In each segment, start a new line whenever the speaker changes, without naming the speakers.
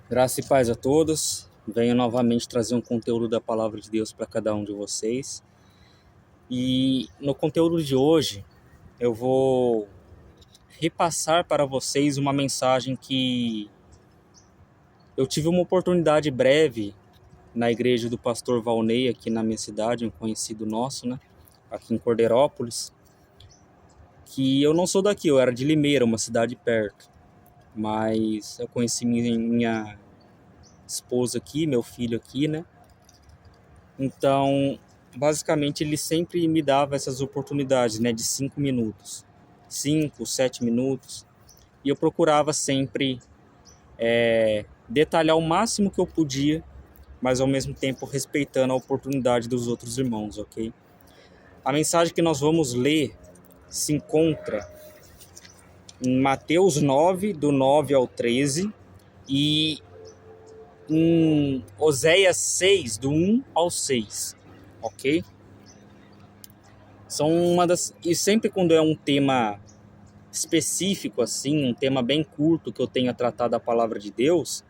Graça e paz a todos. Venho novamente trazer um conteúdo da Palavra de Deus para cada um de vocês. E no conteúdo de hoje, eu vou repassar para vocês uma mensagem que eu tive uma oportunidade breve na igreja do pastor Valnei, aqui na minha cidade, um conhecido nosso, né? Aqui em Cordeirópolis. Que eu não sou daqui, eu era de Limeira, uma cidade perto. Mas eu conheci minha esposa aqui, meu filho aqui, né? Então, basicamente, ele sempre me dava essas oportunidades, né, de 5 minutos, 5, 7 minutos, e eu procurava sempre detalhar o máximo que eu podia, mas ao mesmo tempo respeitando a oportunidade dos outros irmãos, ok? A mensagem que nós vamos ler se encontra em Mateus 9, do 9 ao 13, e em Oséias 6, do 1 ao 6, ok? São e sempre quando é um tema específico, assim, um tema bem curto que eu tenha tratado a palavra de Deus,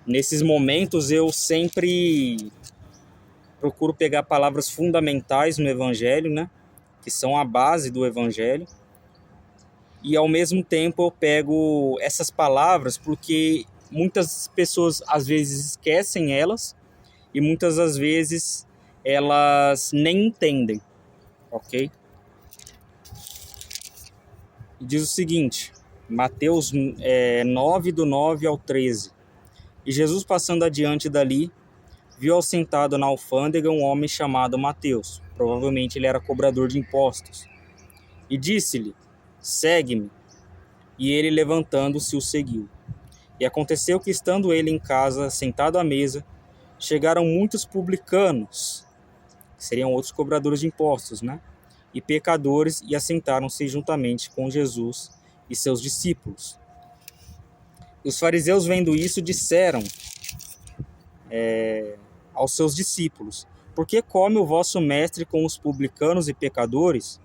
nesses momentos eu sempre procuro pegar palavras fundamentais no Evangelho, né? Que são a base do Evangelho. E ao mesmo tempo eu pego essas palavras porque muitas pessoas às vezes esquecem elas e muitas das vezes elas nem entendem, ok? E diz o seguinte, Mateus 9, do 9 ao 13. E Jesus, passando adiante dali, viu assentado na alfândega um homem chamado Mateus. Provavelmente ele era cobrador de impostos. E disse-lhe, segue-me. E ele, levantando-se, o seguiu. E aconteceu que, estando ele em casa, sentado à mesa, chegaram muitos publicanos, que seriam outros cobradores de impostos, né? E pecadores, e assentaram-se juntamente com Jesus e seus discípulos. E os fariseus, vendo isso, disseram aos seus discípulos, por que come o vosso mestre com os publicanos e pecadores?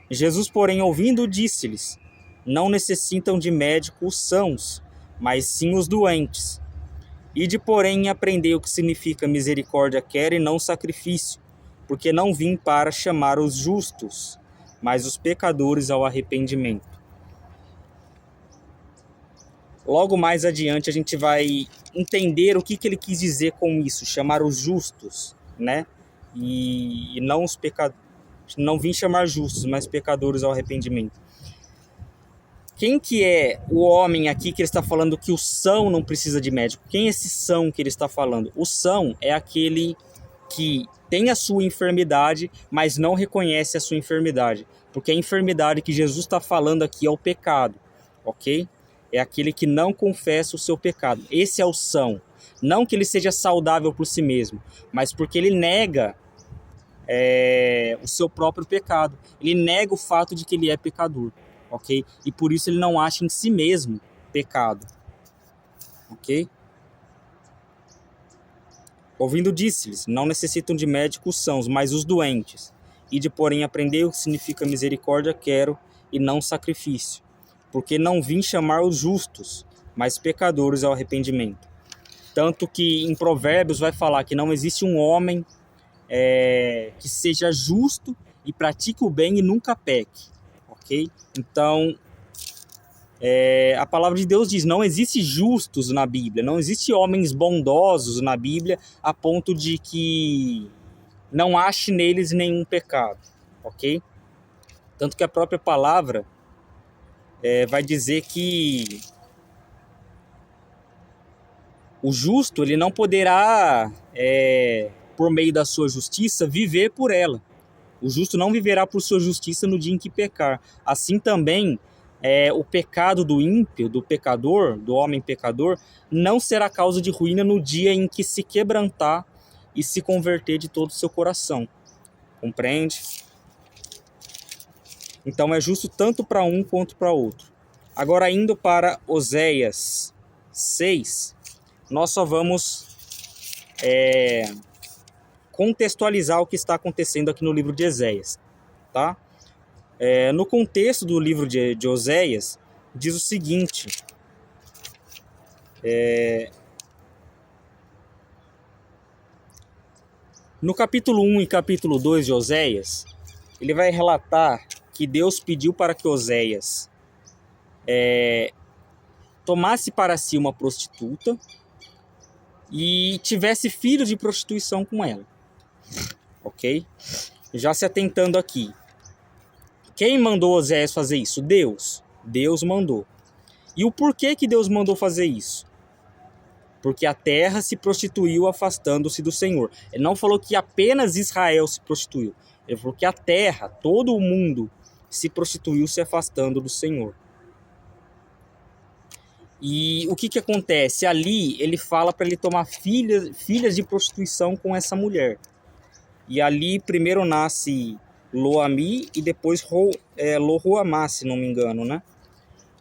Jesus, porém, ouvindo, disse-lhes, não necessitam de médico os sãos, mas sim os doentes. Ide, porém, aprendei o que significa misericórdia quero e não sacrifício, porque não vim para chamar os justos, mas os pecadores ao arrependimento. Logo mais adiante a gente vai entender o que ele quis dizer com isso, chamar os justos, né? E não os pecadores, não vim chamar justos, mas pecadores ao arrependimento. Quem que é o homem aqui que ele está falando que o são não precisa de médico? Quem é esse são que ele está falando? O são é aquele que tem a sua enfermidade, mas não reconhece a sua enfermidade. Porque a enfermidade que Jesus está falando aqui é o pecado, ok? É aquele que não confessa o seu pecado. Esse é o são. Não que ele seja saudável por si mesmo, mas porque ele nega o seu próprio pecado. Ele nega o fato de que ele é pecador, ok? E por isso ele não acha em si mesmo pecado, ok? Ouvindo, disse-lhes, não necessitam de médicos sãos, mas os doentes. Ide, porém, aprendei o que significa misericórdia quero e não sacrifício. Porque não vim chamar os justos, mas pecadores ao arrependimento. Tanto que em Provérbios vai falar que não existe um homem que seja justo e pratique o bem e nunca peque, ok? Então, a palavra de Deus diz, não existe justos na Bíblia, não existe homens bondosos na Bíblia a ponto de que não ache neles nenhum pecado, ok? Tanto que a própria palavra vai dizer que o justo ele não poderá, por meio da sua justiça, viver por ela. O justo não viverá por sua justiça no dia em que pecar. Assim também, o pecado do ímpio, do pecador, do homem pecador, não será causa de ruína no dia em que se quebrantar e se converter de todo o seu coração. Compreende? Então é justo tanto para um quanto para outro. Agora, indo para Oséias 6, nós só vamos contextualizar o que está acontecendo aqui no livro de Oséias, tá? No contexto do livro de Oséias, diz o seguinte, no capítulo 1 e capítulo 2 de Oséias, ele vai relatar que Deus pediu para que Oséias tomasse para si uma prostituta e tivesse filhos de prostituição com ela. Ok? Já se atentando aqui. Quem mandou Oséias fazer isso? Deus. Deus mandou. E o porquê que Deus mandou fazer isso? Porque a terra se prostituiu afastando-se do Senhor. Ele não falou que apenas Israel se prostituiu. Ele falou que a terra, todo o mundo, se prostituiu se afastando do Senhor. E o que acontece? Ali ele fala para ele tomar filhas de prostituição com essa mulher. E ali primeiro nasce Lo-Ammi e depois Lo-Ruhamá, se não me engano, né?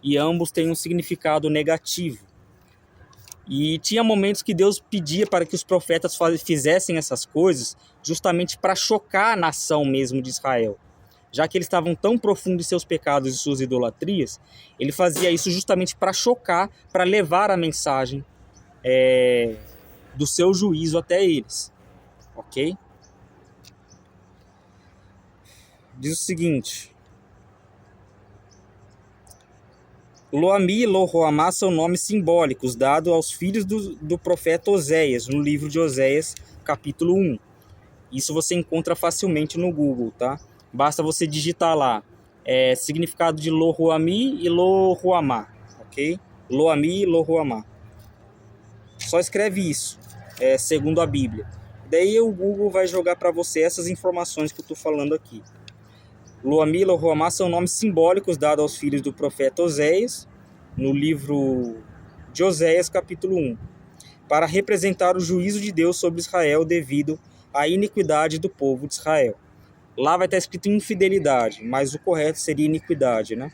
E ambos têm um significado negativo. E tinha momentos que Deus pedia para que os profetas fizessem essas coisas justamente para chocar a nação mesmo de Israel. Já que eles estavam tão profundos em seus pecados e suas idolatrias, ele fazia isso justamente para chocar, para levar a mensagem do seu juízo até eles. Ok? Diz o seguinte: Lo-Ammi e Lo-Ruhamá são nomes simbólicos dados aos filhos do profeta Oséias, no livro de Oséias, capítulo 1. Isso você encontra facilmente no Google, tá? Basta você digitar lá significado de Lo-Ruhammi e Lo-Ruhamá, ok? Lo-Ammi e Lo-Ruhamá. Só escreve isso, segundo a Bíblia. Daí o Google vai jogar para você essas informações que eu estou falando aqui. Lo-Ammi e Lo-Ruhamá são nomes simbólicos dados aos filhos do profeta Oséias, no livro de Oséias, capítulo 1, para representar o juízo de Deus sobre Israel devido à iniquidade do povo de Israel. Lá vai estar escrito infidelidade, mas o correto seria iniquidade, né?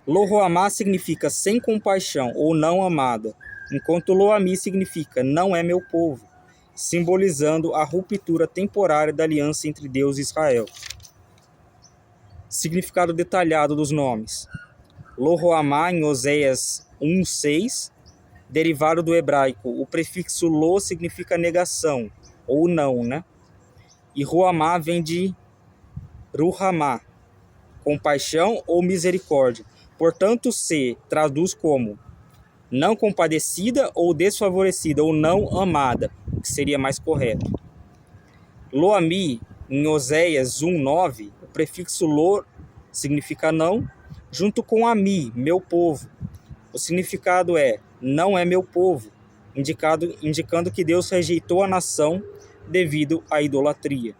Lo-Ruhamá significa sem compaixão ou não amada, enquanto Lo-Ammi significa não é meu povo, simbolizando a ruptura temporária da aliança entre Deus e Israel. Significado detalhado dos nomes. Lo-Ruhamá, em Oséias 1:6, derivado do hebraico. O prefixo lo significa negação, ou não, né? E Ruhamá vem de Ruhamá, compaixão ou misericórdia. Portanto, se traduz como não compadecida ou desfavorecida, ou não amada, que seria mais correto. Lo-Ammi, em Oséias 1:9, o prefixo lo significa não, junto com Ammi, meu povo. O significado é não é meu povo, indicando que Deus rejeitou a nação devido à idolatria.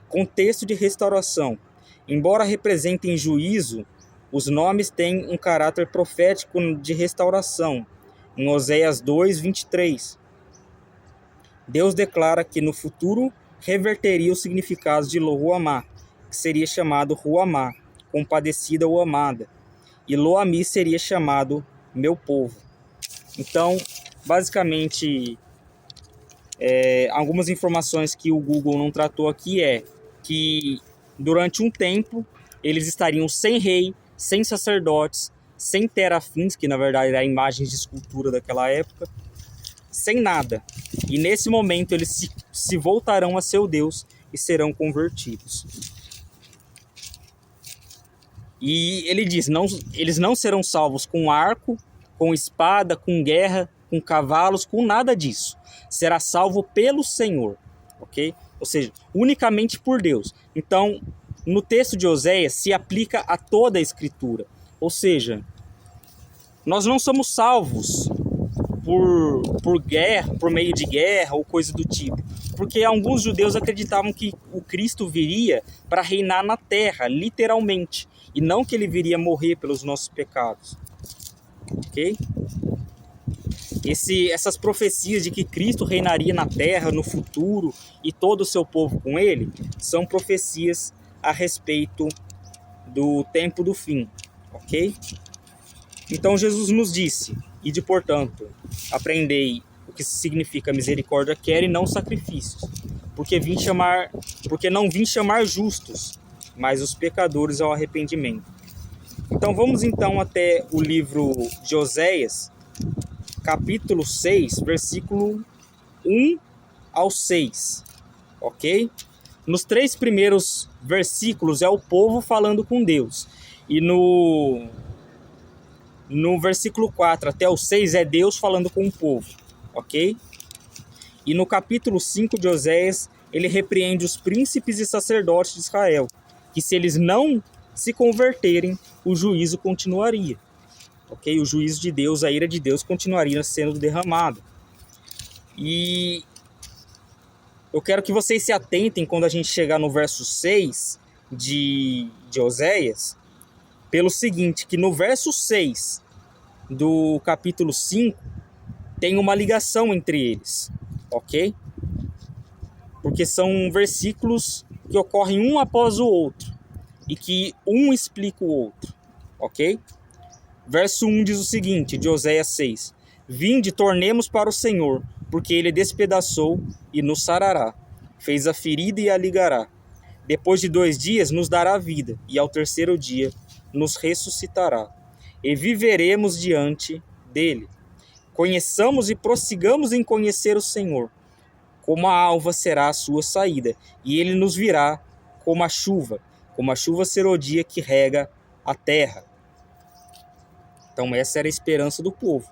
Contexto de restauração. Embora representem juízo, os nomes têm um caráter profético de restauração. Em Oséias 2:23, Deus declara que no futuro reverteria os significados de Lo-Ruhamá, que seria chamado Ruhamá, compadecida ou amada, e Lo-Ammi seria chamado meu povo. Então, basicamente, algumas informações que o Google não tratou aqui que durante um tempo eles estariam sem rei, sem sacerdotes, sem terafins, que na verdade eram imagens de escultura daquela época, sem nada. E nesse momento eles se voltarão a seu Deus e serão convertidos. E ele diz, eles não serão salvos com arco, com espada, com guerra, com cavalos, com nada disso. Será salvo pelo Senhor, ok? Ou seja, unicamente por Deus. Então, no texto de Oséias se aplica a toda a Escritura. Ou seja, nós não somos salvos por guerra, por meio de guerra ou coisa do tipo. Porque alguns judeus acreditavam que o Cristo viria para reinar na terra, literalmente. E não que ele viria morrer pelos nossos pecados. Ok? Essas profecias de que Cristo reinaria na terra no futuro e todo o seu povo com ele, são profecias a respeito do tempo do fim. Ok? Então Jesus nos disse, ide portanto, aprendei o que significa misericórdia quero e não sacrifícios, porque não vim chamar justos, mas os pecadores ao arrependimento. Então vamos então até o livro de Oséias, capítulo 6, versículo 1 ao 6, ok? Nos 3 primeiros versículos é o povo falando com Deus, e no versículo 4 até o 6 é Deus falando com o povo, ok? E no capítulo 5 de Oséias, ele repreende os príncipes e sacerdotes de Israel, que se eles não se converterem, o juízo continuaria, ok? O juízo de Deus, a ira de Deus continuaria sendo derramada. E eu quero que vocês se atentem quando a gente chegar no verso 6 de Oséias, pelo seguinte, que no verso 6 do capítulo 5 tem uma ligação entre eles, ok? Porque são versículos que ocorrem um após o outro e que um explica o outro, ok? Verso 1 diz o seguinte, de Oséias 6: Vinde, tornemos para o Senhor, porque ele despedaçou e nos sarará, fez a ferida e a ligará. Depois de 2 dias nos dará vida, e ao terceiro dia nos ressuscitará, e viveremos diante dele. Conheçamos e prossigamos em conhecer o Senhor. Como a alva será a sua saída, e ele nos virá como a chuva serodia que rega a terra. Então essa era a esperança do povo,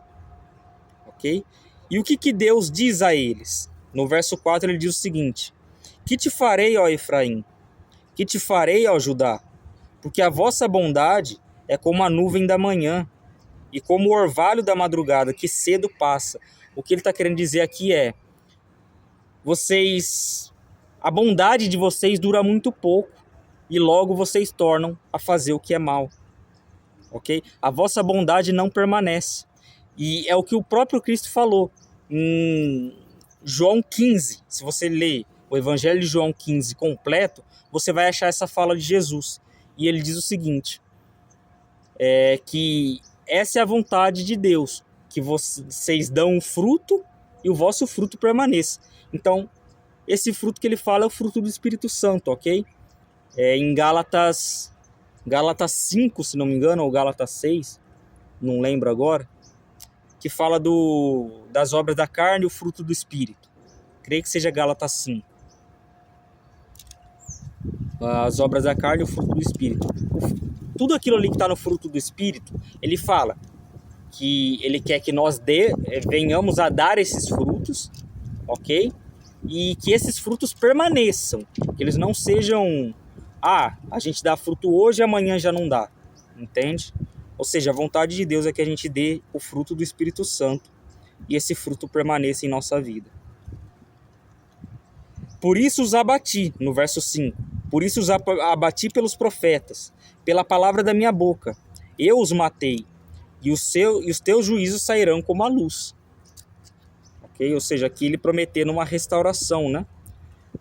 ok? E o que Deus diz a eles? No verso 4 ele diz o seguinte: Que te farei, ó Efraim? Que te farei, ó Judá? Porque a vossa bondade é como a nuvem da manhã e como o orvalho da madrugada que cedo passa. O que ele está querendo dizer aqui é: a bondade de vocês dura muito pouco e logo vocês tornam a fazer o que é mal, ok? A vossa bondade não permanece. E é o que o próprio Cristo falou em João 15. Se você ler o Evangelho de João 15 completo, você vai achar essa fala de Jesus. E ele diz o seguinte, que essa é a vontade de Deus, que vocês dão um fruto e o vosso fruto permaneça. Então, esse fruto que ele fala é o fruto do Espírito Santo, ok? Em Gálatas 5, se não me engano, ou Gálatas 6, não lembro agora, que fala das obras da carne e o fruto do Espírito. Creio que seja Gálatas 5. As obras da carne e o fruto do Espírito. Tudo aquilo ali que está no fruto do Espírito, ele fala que ele quer que nós venhamos a dar esses frutos, ok? E que esses frutos permaneçam, que eles não sejam, a gente dá fruto hoje e amanhã já não dá, entende? Ou seja, a vontade de Deus é que a gente dê o fruto do Espírito Santo e esse fruto permaneça em nossa vida. Por isso os abati, no verso 5, por isso os abati pelos profetas, pela palavra da minha boca, eu os matei, e os teus juízos sairão como a luz. Okay? Ou seja, aqui ele prometendo uma restauração, né?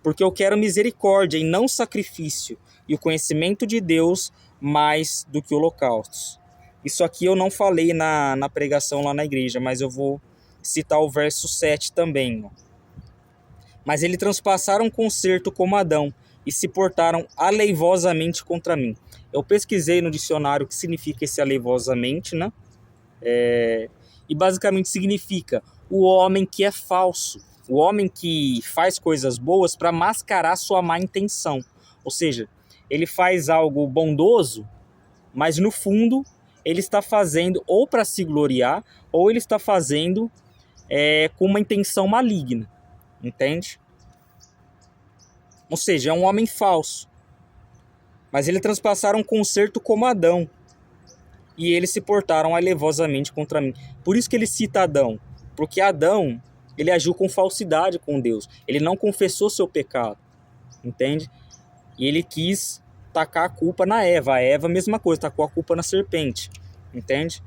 Porque eu quero misericórdia e não sacrifício, e o conhecimento de Deus mais do que holocaustos. Isso aqui eu não falei na pregação lá na igreja, mas eu vou citar o verso 7 também. Ó. Mas eles transpassaram concerto como Adão e se portaram aleivosamente contra mim. Eu pesquisei no dicionário o que significa esse aleivosamente, né? E basicamente significa o homem que é falso, o homem que faz coisas boas para mascarar sua má intenção. Ou seja, ele faz algo bondoso, mas no fundo ele está fazendo ou para se gloriar, ou ele está fazendo com uma intenção maligna, entende? Ou seja, é um homem falso. Mas eles transpassaram um concerto como Adão, e eles se portaram alevosamente contra mim. Por isso que ele cita Adão, porque Adão, ele agiu com falsidade com Deus. Ele não confessou seu pecado, entende? E ele quis tacar a culpa na Eva. A Eva, a mesma coisa, tacou a culpa na serpente, entende?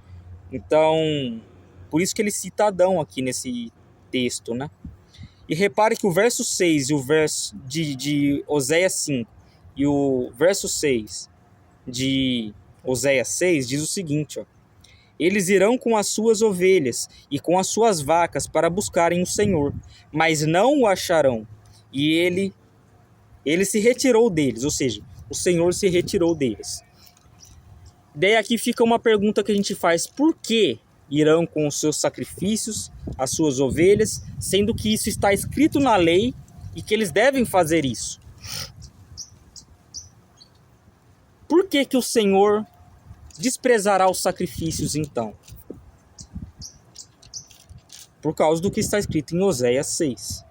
Então, por isso que ele cita Adão aqui nesse texto, né? E repare que o verso 6 e o verso de Oséias 5 e o verso 6 de Oséias 6 diz o seguinte, ó: Eles irão com as suas ovelhas e com as suas vacas para buscarem o Senhor, mas não o acharão. E ele se retirou deles, ou seja, o Senhor se retirou deles. Daí aqui fica uma pergunta que a gente faz: por que irão com os seus sacrifícios, as suas ovelhas, sendo que isso está escrito na lei e que eles devem fazer isso? Por que que o Senhor desprezará os sacrifícios então? Por causa do que está escrito em Oséias 6.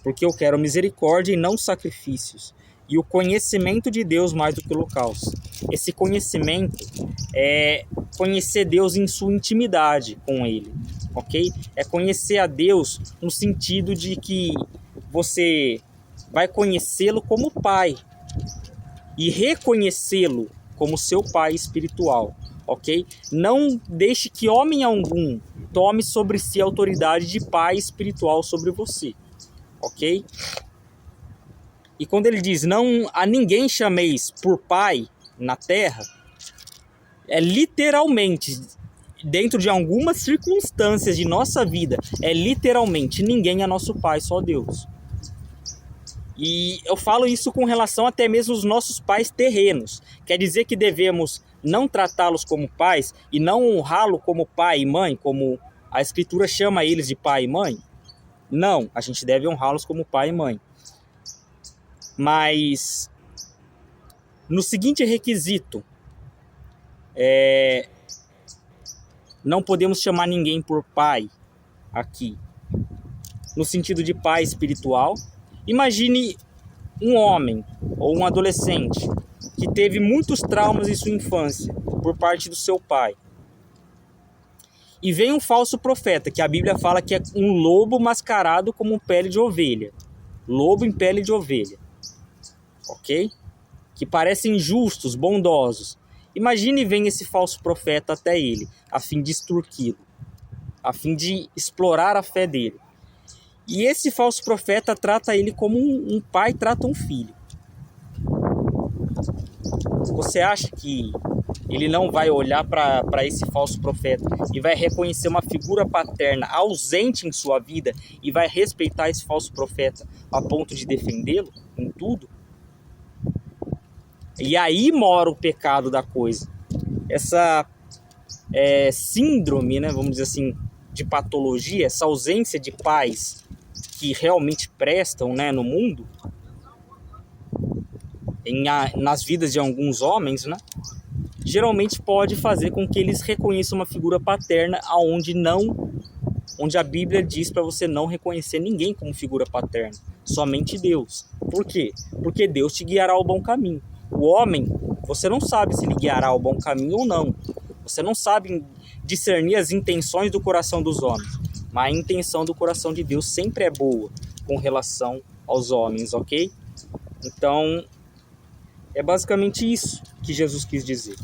Porque eu quero misericórdia e não sacrifícios, e o conhecimento de Deus mais do que holocaustos. Esse conhecimento é conhecer Deus em sua intimidade com Ele, ok? É conhecer a Deus no sentido de que você vai conhecê-lo como Pai e reconhecê-lo como seu Pai espiritual, ok? Não deixe que homem algum tome sobre si a autoridade de Pai espiritual sobre você, ok? E quando ele diz, não a ninguém chameis por Pai na terra, é literalmente, dentro de algumas circunstâncias de nossa vida, é literalmente, ninguém é nosso Pai, só Deus. E eu falo isso com relação até mesmo aos nossos pais terrenos. Quer dizer que devemos não tratá-los como pais e não honrá-los como pai e mãe, como a Escritura chama eles de pai e mãe? Não, a gente deve honrá-los como pai e mãe. Mas no seguinte requisito, não podemos chamar ninguém por pai aqui, no sentido de pai espiritual. Imagine um homem ou um adolescente que teve muitos traumas em sua infância por parte do seu pai. E vem um falso profeta, que a Bíblia fala que é um lobo mascarado como pele de ovelha. Lobo em pele de ovelha. Ok? Que parecem justos, bondosos. Imagine vem esse falso profeta até ele, a fim de extorquí-lo, a fim de explorar a fé dele. E esse falso profeta trata ele como um pai trata um filho. Você acha que ele não vai olhar para esse falso profeta e vai reconhecer uma figura paterna ausente em sua vida e vai respeitar esse falso profeta a ponto de defendê-lo em tudo? E aí mora o pecado da coisa. Essa síndrome, né, vamos dizer assim, de patologia, essa ausência de pais que realmente prestam, né, no mundo, nas vidas de alguns homens, né, geralmente pode fazer com que eles reconheçam uma figura paterna onde a Bíblia diz para você não reconhecer ninguém como figura paterna, somente Deus. Por quê? Porque Deus te guiará ao bom caminho. O homem, você não sabe se ele guiará ao bom caminho ou não. Você não sabe discernir as intenções do coração dos homens. Mas a intenção do coração de Deus sempre é boa com relação aos homens, ok? Então, é basicamente isso que Jesus quis dizer.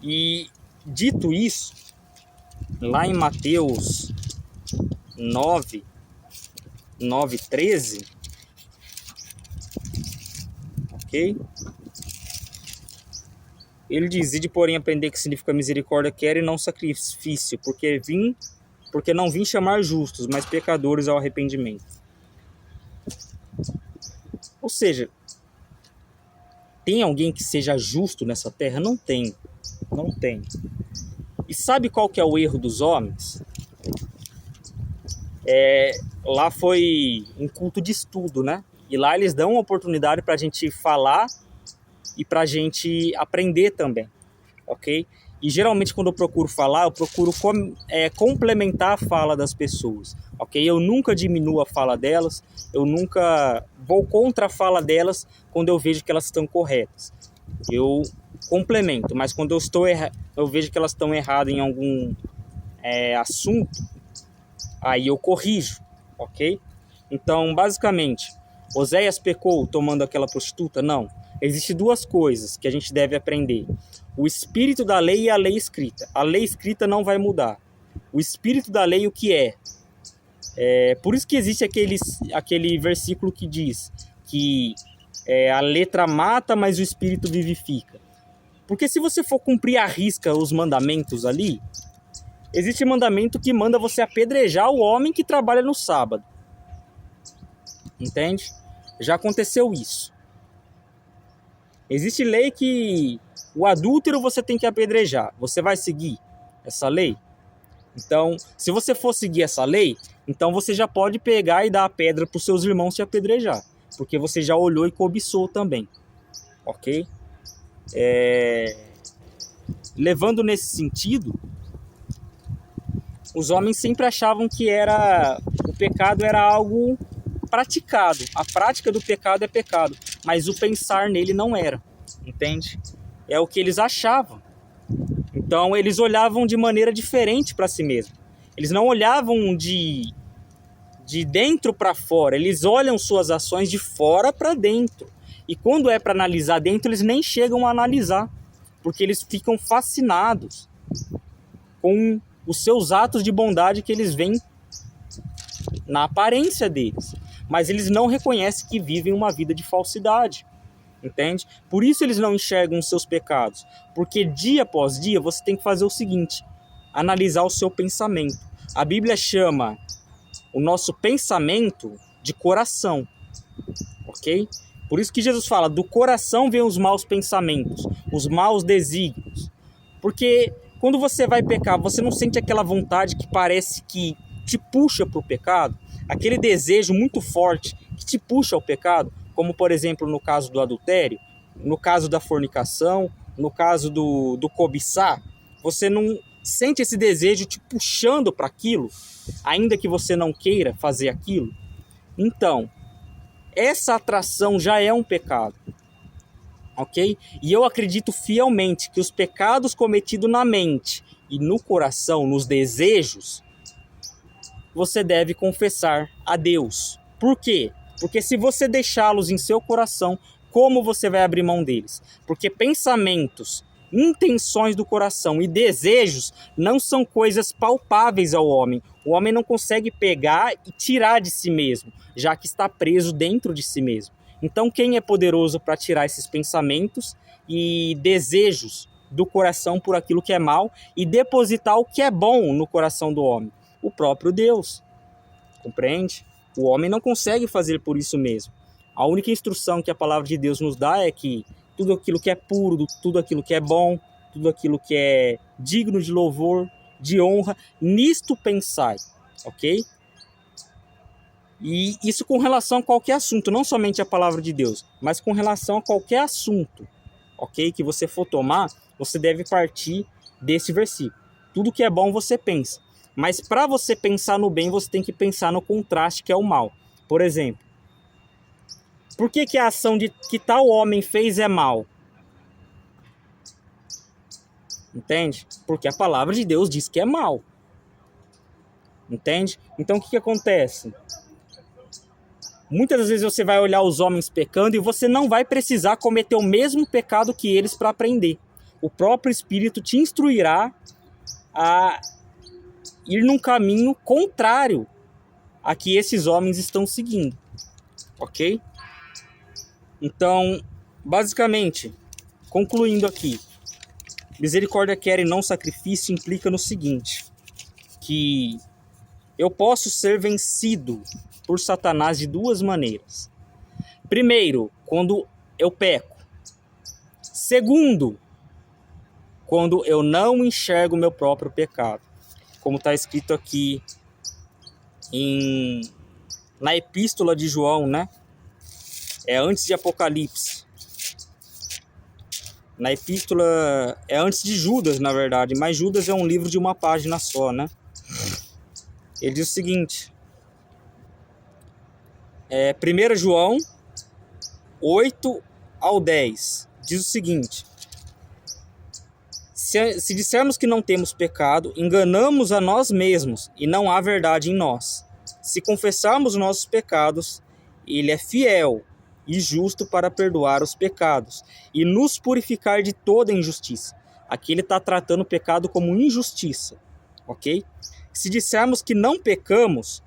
E, dito isso, lá em Mateus 9:13, ok? Ele diz, ide porém aprender que significa misericórdia quero e não sacrifício, porque não vim chamar justos, mas pecadores ao arrependimento. Ou seja, tem alguém que seja justo nessa terra? Não tem. Não tem. E sabe qual que é o erro dos homens? Lá foi um culto de estudo, né? E lá eles dão uma oportunidade para a gente falar e para a gente aprender também, ok? E geralmente quando eu procuro falar, eu procuro complementar a fala das pessoas, ok? Eu nunca diminuo a fala delas, eu nunca vou contra a fala delas quando eu vejo que elas estão corretas. Eu complemento, mas quando eu vejo que elas estão erradas em algum assunto, aí eu corrijo, ok? Então, basicamente, Oséias pecou tomando aquela prostituta? Não. Existem duas coisas que a gente deve aprender. O espírito da lei e a lei escrita. A lei escrita não vai mudar. O espírito da lei, o que é? Por isso que existe aquele versículo que diz que a letra mata, mas o espírito vivifica. Porque se você for cumprir à risca os mandamentos ali, existe mandamento que manda você apedrejar o homem que trabalha no sábado. Entende? Já aconteceu isso. Existe lei que o adúltero você tem que apedrejar. Você vai seguir essa lei? Então, se você for seguir essa lei, então você já pode pegar e dar a pedra para os seus irmãos te apedrejar, porque você já olhou e cobiçou também, ok? Levando nesse sentido, os homens sempre achavam que o pecado era algo praticado. A prática do pecado é pecado, mas o pensar nele não era, entende? É o que eles achavam. Então, eles olhavam de maneira diferente para si mesmos. Eles não olhavam de dentro para fora. Eles olham suas ações de fora para dentro. E quando é para analisar dentro, eles nem chegam a analisar. Porque eles ficam fascinados com os seus atos de bondade que eles veem na aparência deles. Mas eles não reconhecem que vivem uma vida de falsidade. Entende? Por isso eles não enxergam os seus pecados. Porque dia após dia você tem que fazer o seguinte: analisar o seu pensamento. A Bíblia chama o nosso pensamento de coração. Ok? Por isso que Jesus fala, do coração vêm os maus pensamentos, os maus desígnios. Porque quando você vai pecar, você não sente aquela vontade que parece que te puxa para o pecado? Aquele desejo muito forte que te puxa ao pecado? Como, por exemplo, no caso do adultério, no caso da fornicação, no caso do cobiçar, você não sente esse desejo te puxando para aquilo, ainda que você não queira fazer aquilo? Então, essa atração já é um pecado, ok? E eu acredito fielmente que os pecados cometidos na mente e no coração, nos desejos, você deve confessar a Deus. Por quê? Porque se você deixá-los em seu coração, como você vai abrir mão deles? Porque pensamentos, intenções do coração e desejos não são coisas palpáveis ao homem. O homem não consegue pegar e tirar de si mesmo, já que está preso dentro de si mesmo. Então, quem é poderoso para tirar esses pensamentos e desejos do coração por aquilo que é mal e depositar o que é bom no coração do homem? O próprio Deus. Compreende? O homem não consegue fazer por isso mesmo. A única instrução que a palavra de Deus nos dá é que tudo aquilo que é puro, tudo aquilo que é bom, tudo aquilo que é digno de louvor, de honra, nisto pensai, ok? E isso com relação a qualquer assunto, não somente a palavra de Deus, mas com relação a qualquer assunto, ok? Que você for tomar, você deve partir desse versículo. Tudo que é bom você pensa. Mas para você pensar no bem, você tem que pensar no contraste que é o mal. Por exemplo, por que a ação que tal homem fez é mal? Entende? Porque a palavra de Deus diz que é mal. Entende? Então o que acontece? Muitas vezes você vai olhar os homens pecando e você não vai precisar cometer o mesmo pecado que eles para aprender. O próprio Espírito te instruirá a ir num caminho contrário a que esses homens estão seguindo, ok? Então, basicamente, concluindo aqui, misericórdia quer e não sacrifício implica no seguinte, que eu posso ser vencido por Satanás de duas maneiras. Primeiro, quando eu peco. Segundo, quando eu não enxergo o meu próprio pecado. Como está escrito aqui na epístola de João, né? É antes de Apocalipse. Na epístola é antes de Judas, na verdade, mas Judas é um livro de uma página só, né? Ele diz o seguinte, 1 João 8 ao 10, diz o seguinte: se dissermos que não temos pecado, enganamos a nós mesmos e não há verdade em nós. Se confessarmos nossos pecados, ele é fiel e justo para perdoar os pecados e nos purificar de toda injustiça. Aqui ele está tratando o pecado como injustiça, ok? Se dissermos que não pecamos,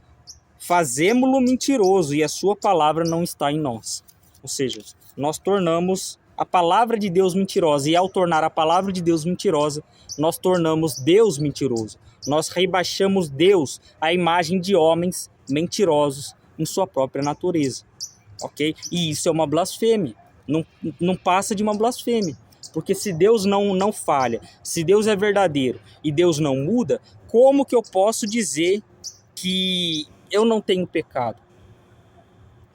fazemo-lo mentiroso e a sua palavra não está em nós. Ou seja, nós tornamos a palavra de Deus mentirosa, e ao tornar a palavra de Deus mentirosa, nós tornamos Deus mentiroso. Nós rebaixamos Deus à imagem de homens mentirosos em sua própria natureza, ok? E isso é uma blasfêmia. Não, não passa de uma blasfêmia. Porque se Deus não falha, se Deus é verdadeiro e Deus não muda, como que eu posso dizer que eu não tenho pecado?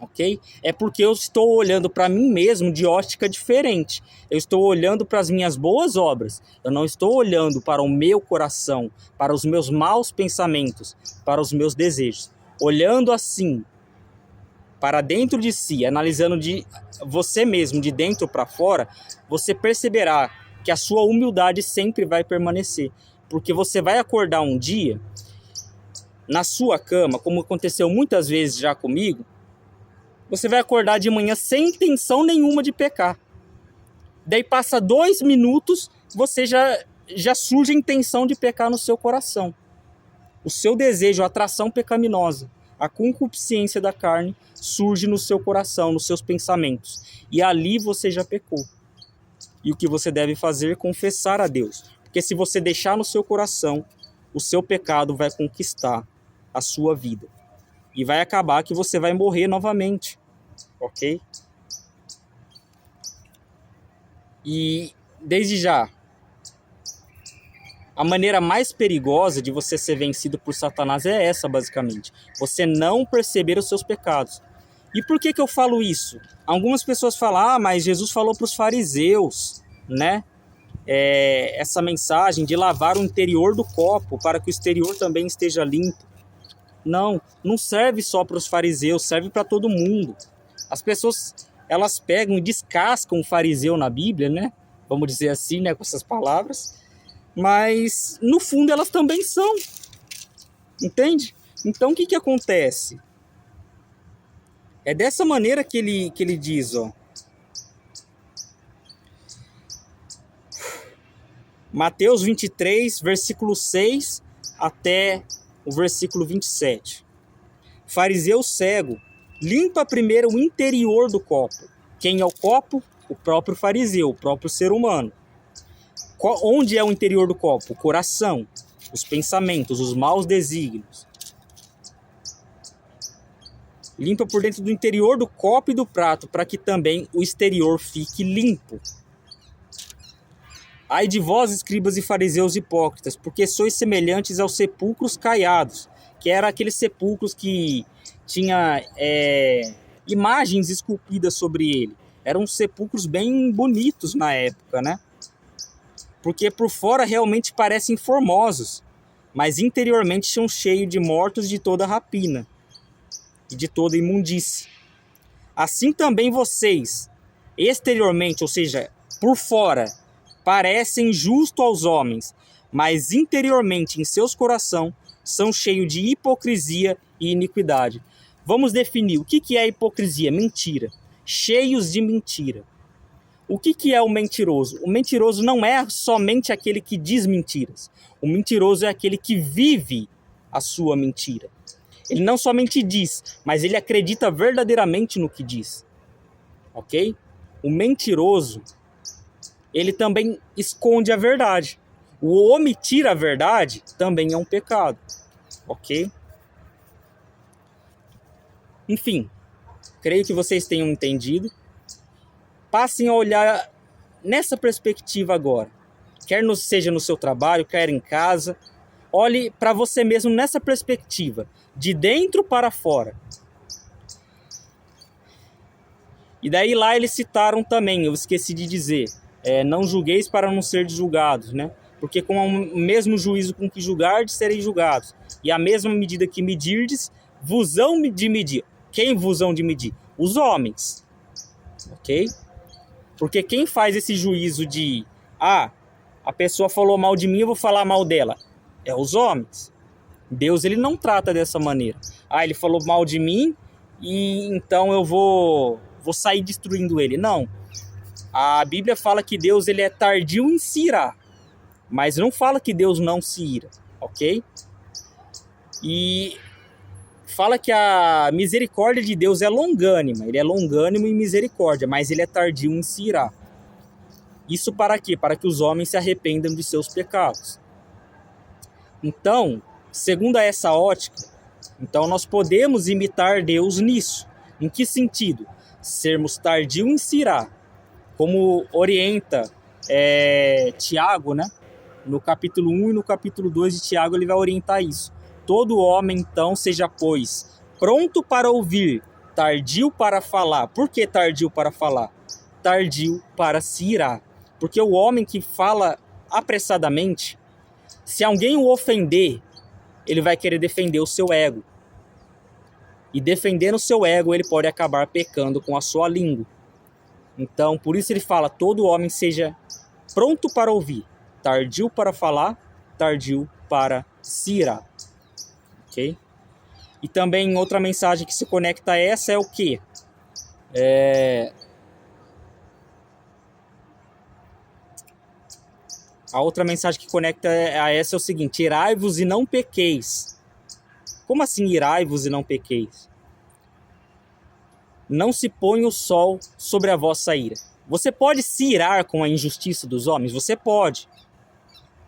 Ok? É porque eu estou olhando para mim mesmo de ótica diferente. Eu estou olhando para as minhas boas obras. Eu não estou olhando para o meu coração, para os meus maus pensamentos, para os meus desejos. Olhando assim, para dentro de si, analisando de você mesmo, de dentro para fora, você perceberá que a sua humildade sempre vai permanecer. Porque você vai acordar um dia, na sua cama, como aconteceu muitas vezes já comigo, você vai acordar de manhã sem intenção nenhuma de pecar. Daí passa 2 minutos, você já surge a intenção de pecar no seu coração. O seu desejo, a atração pecaminosa, a concupiscência da carne surge no seu coração, nos seus pensamentos. E ali você já pecou. E o que você deve fazer é confessar a Deus. Porque se você deixar no seu coração, o seu pecado vai conquistar a sua vida. E vai acabar que você vai morrer novamente. Ok? E desde já, a maneira mais perigosa de você ser vencido por Satanás é essa, basicamente. Você não perceber os seus pecados. E por que eu falo isso? Algumas pessoas falam, mas Jesus falou para os fariseus, né? Essa mensagem de lavar o interior do copo para que o exterior também esteja limpo. Não serve só para os fariseus, serve para todo mundo. As pessoas, elas pegam e descascam o fariseu na Bíblia, né? Vamos dizer assim, né? Com essas palavras. Mas, no fundo, elas também são. Entende? Então, o que acontece? É dessa maneira que ele diz, ó. Mateus 23, versículo 6 até o versículo 27. Fariseu cego, limpa primeiro o interior do copo. Quem é o copo? O próprio fariseu, o próprio ser humano. Onde é o interior do copo? O coração, os pensamentos, os maus desígnios. Limpa por dentro do interior do copo e do prato, para que também o exterior fique limpo. Ai de vós, escribas e fariseus hipócritas, porque sois semelhantes aos sepulcros caiados, que eram aqueles sepulcros que tinha imagens esculpidas sobre ele. Eram sepulcros bem bonitos na época, né? Porque por fora realmente parecem formosos, mas interiormente são cheios de mortos de toda rapina e de toda imundície. Assim também vocês, exteriormente, ou seja, por fora, parecem justos aos homens, mas interiormente em seus corações são cheios de hipocrisia e iniquidade. Vamos definir o que é hipocrisia? Mentira. Cheios de mentira. O que é o mentiroso? O mentiroso não é somente aquele que diz mentiras. O mentiroso é aquele que vive a sua mentira. Ele não somente diz, mas ele acredita verdadeiramente no que diz. Ok? O mentiroso, ele também esconde a verdade. O omitir a verdade também é um pecado. Ok? Enfim, creio que vocês tenham entendido. Passem a olhar nessa perspectiva agora. Quer seja no seu trabalho, quer em casa. Olhe para você mesmo nessa perspectiva. De dentro para fora. E daí lá eles citaram também, eu esqueci de dizer. Não julgueis para não ser julgados, né? Porque com o mesmo juízo com que julgardes, sereis julgados. E a mesma medida que medirdes, vos hão de medir. Quem vos hão de medir? Os homens. Ok? Porque quem faz esse juízo de a pessoa falou mal de mim, eu vou falar mal dela, é os homens. Deus, ele não trata dessa maneira. Ele falou mal de mim e então eu vou sair destruindo ele. Não. A Bíblia fala que Deus, ele é tardio em se irar, mas não fala que Deus não se ira, ok? E fala que a misericórdia de Deus é longânima. Ele é longânimo em misericórdia, mas ele é tardio em se irar. Isso para quê? Para que os homens se arrependam de seus pecados. Então, segundo essa ótica, então nós podemos imitar Deus nisso. Em que sentido? Sermos tardios em se irar, Como orienta Tiago, né? No capítulo 1 e no capítulo 2 de Tiago, ele vai orientar isso. Todo homem, então, seja, pois, pronto para ouvir, tardio para falar. Por que tardio para falar? Tardio para se irar. Porque o homem que fala apressadamente, se alguém o ofender, ele vai querer defender o seu ego. E defendendo o seu ego, ele pode acabar pecando com a sua língua. Então, por isso ele fala, todo homem seja pronto para ouvir, tardio para falar, tardio para se irar. Ok? E também outra mensagem que se conecta a essa é o quê? A outra mensagem que conecta a essa é o seguinte: irai-vos e não pequeis. Como assim irai-vos e não pequeis? Não se põe o sol sobre a vossa ira. Você pode se irar com a injustiça dos homens? Você pode.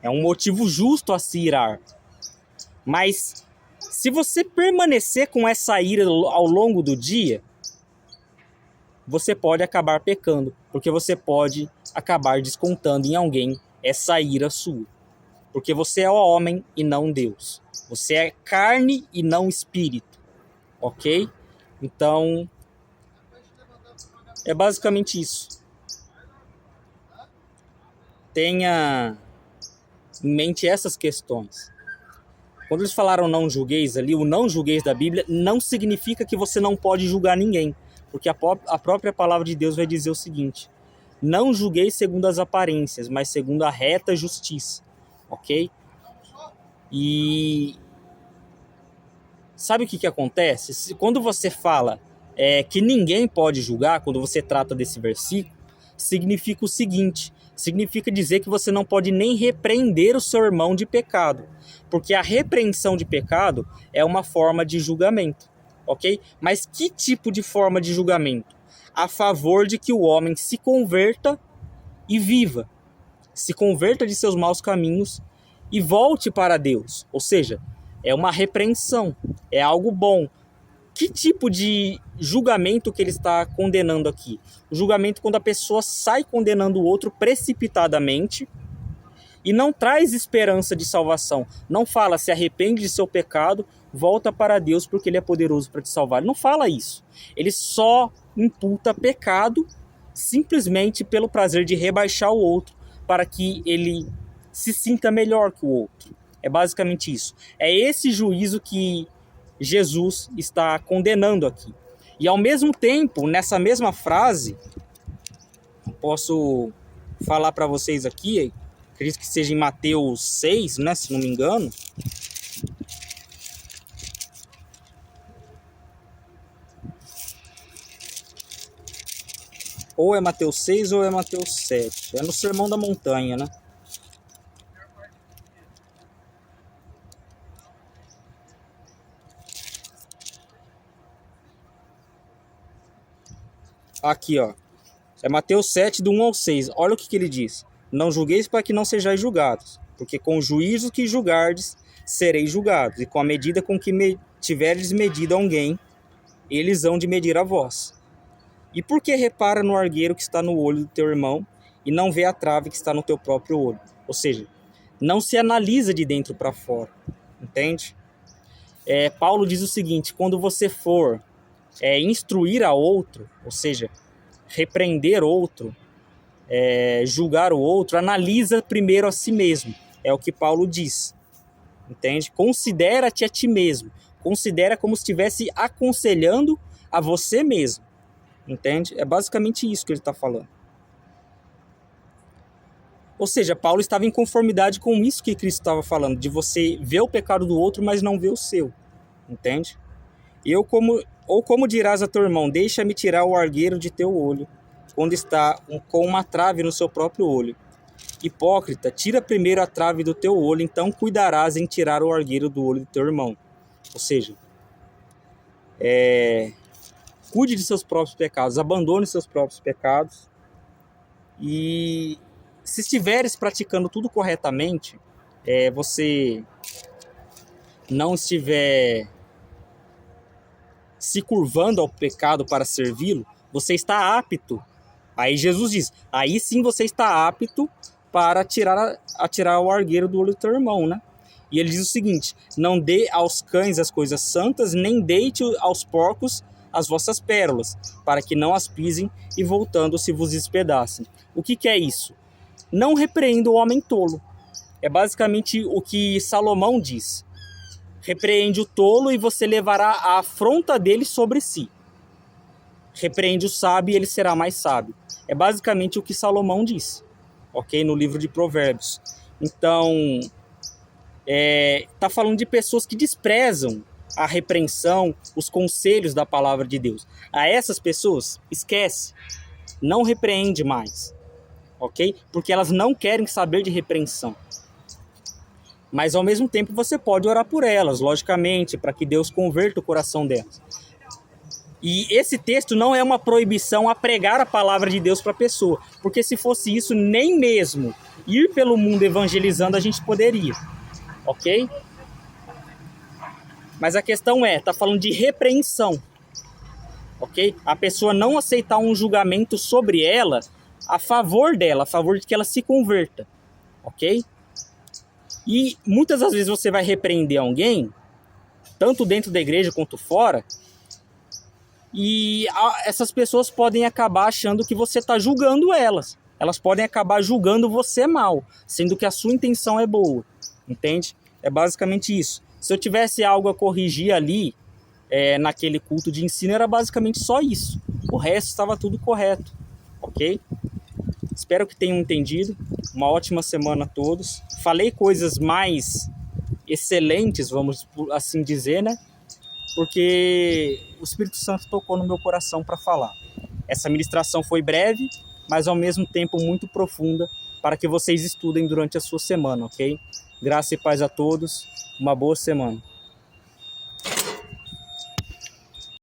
É um motivo justo a se irar. Mas se você permanecer com essa ira ao longo do dia, você pode acabar pecando, porque você pode acabar descontando em alguém essa ira sua. Porque você é homem e não Deus. Você é carne e não espírito. Ok? Então, é basicamente isso. Tenha em mente essas questões. Quando eles falaram não julgueis ali, o não julgueis da Bíblia não significa que você não pode julgar ninguém. Porque a própria palavra de Deus vai dizer o seguinte: não julgueis segundo as aparências, mas segundo a reta justiça. Ok? E sabe o que acontece? Quando você fala que ninguém pode julgar, quando você trata desse versículo, significa o seguinte: significa dizer que você não pode nem repreender o seu irmão de pecado, porque a repreensão de pecado é uma forma de julgamento, ok? Mas que tipo de forma de julgamento? A favor de que o homem se converta e viva, se converta de seus maus caminhos e volte para Deus, ou seja, é uma repreensão, é algo bom. Que tipo de julgamento que ele está condenando aqui? O julgamento quando a pessoa sai condenando o outro precipitadamente e não traz esperança de salvação. Não fala, se arrepende de seu pecado, volta para Deus porque ele é poderoso para te salvar. Ele não fala isso. Ele só imputa pecado simplesmente pelo prazer de rebaixar o outro para que ele se sinta melhor que o outro. É basicamente isso. É esse juízo que Jesus está condenando aqui. E ao mesmo tempo, nessa mesma frase, posso falar para vocês aqui, acredito que seja em Mateus 6, né, se não me engano. Ou é Mateus 6 ou é Mateus 7. É no Sermão da Montanha, né? Aqui, ó. É Mateus 7, do 1 ao 6. Olha o que ele diz. Não julgueis para que não sejais julgados, porque com o juízo que julgardes, sereis julgados, e com a medida com que tiverdes medido a alguém, eles hão de medir a vós. E por que repara no argueiro que está no olho do teu irmão, e não vê a trave que está no teu próprio olho? Ou seja, não se analisa de dentro para fora, entende? Paulo diz o seguinte: quando você for instruir a outro, ou seja, repreender outro, julgar o outro, analisa primeiro a si mesmo. É o que Paulo diz, entende? Considera-te a ti mesmo. Considera como se estivesse aconselhando a você mesmo, entende? É basicamente isso que ele está falando. Ou seja, Paulo estava em conformidade com isso que Cristo estava falando, de você ver o pecado do outro, mas não ver o seu, entende? Ou como dirás a teu irmão, deixa-me tirar o argueiro de teu olho, quando está com uma trave no seu próprio olho. Hipócrita, tira primeiro a trave do teu olho, então cuidarás em tirar o argueiro do olho do teu irmão. Ou seja, cuide de seus próprios pecados, abandone seus próprios pecados. E se estiveres praticando tudo corretamente, você não estiver se curvando ao pecado para servi-lo, você está apto Aí Jesus diz, aí sim você está apto para atirar o argueiro do olho do teu irmão, né? E ele diz o seguinte, não dê aos cães as coisas santas, nem deite aos porcos as vossas pérolas, para que não as pisem e voltando se vos despedacem. O que é isso? Não repreenda o homem tolo. É basicamente o que Salomão diz. Repreende o tolo e você levará a afronta dele sobre si. Repreende o sábio e ele será mais sábio. É basicamente o que Salomão diz, ok? No livro de Provérbios. Então, tá falando de pessoas que desprezam a repreensão, os conselhos da palavra de Deus. A essas pessoas, esquece. Não repreende mais, ok? Porque elas não querem saber de repreensão. Mas ao mesmo tempo você pode orar por elas, logicamente, para que Deus converta o coração delas. E esse texto não é uma proibição a pregar a palavra de Deus para a pessoa, porque se fosse isso, nem mesmo ir pelo mundo evangelizando a gente poderia, ok? Mas a questão tá falando de repreensão, ok? A pessoa não aceitar um julgamento sobre ela, a favor dela, a favor de que ela se converta, ok? E muitas das vezes você vai repreender alguém, tanto dentro da igreja quanto fora, e essas pessoas podem acabar achando que você está julgando elas. Elas podem acabar julgando você mal, sendo que a sua intenção é boa, entende? É basicamente isso. Se eu tivesse algo a corrigir ali, naquele culto de ensino, era basicamente só isso. O resto estava tudo correto, ok? Espero que tenham entendido. Uma ótima semana a todos. Falei coisas mais excelentes, vamos assim dizer, né? Porque o Espírito Santo tocou no meu coração para falar. Essa ministração foi breve, mas ao mesmo tempo muito profunda, para que vocês estudem durante a sua semana, ok? Graça e paz a todos. Uma boa semana.